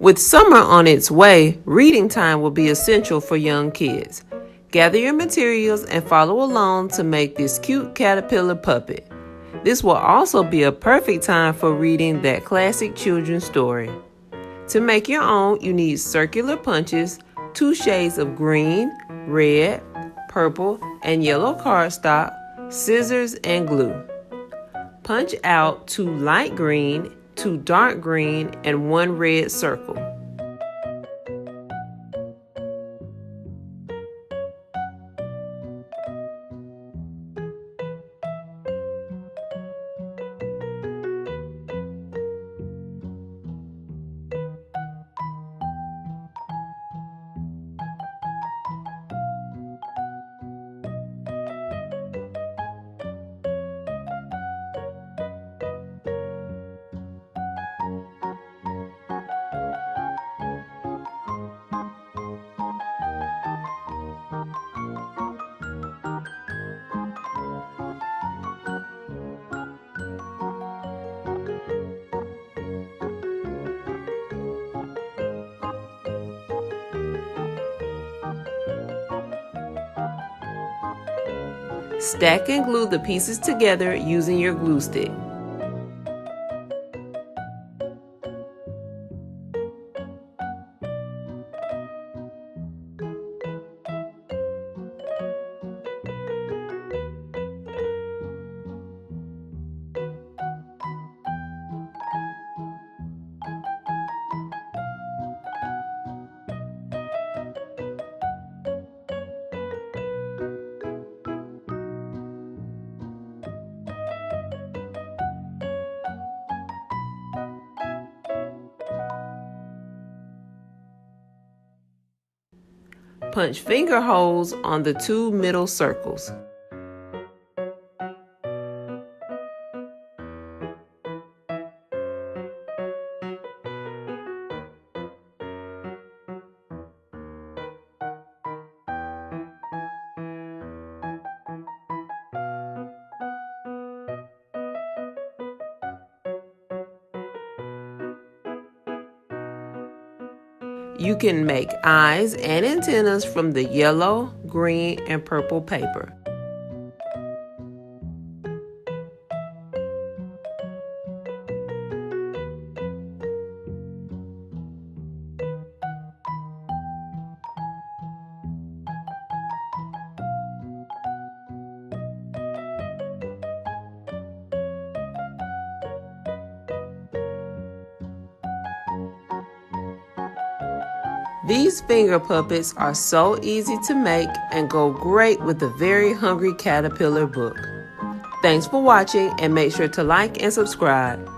With summer on its way, reading time will be essential for young kids. Gather your materials and follow along to make this cute caterpillar puppet. This will also be a perfect time for reading that classic children's story. To make your own, you need circular punches, 2 shades of green, red, purple, and yellow cardstock, scissors, and glue. Punch out 2 light green, 2 dark green, and 1 red circle. Stack and glue the pieces together using your glue stick. Punch finger holes on the 2 middle circles. You can make eyes and antennas from the yellow, green, and purple paper. These finger puppets are so easy to make and go great with the Very Hungry Caterpillar book. Thanks for watching and make sure to like and subscribe.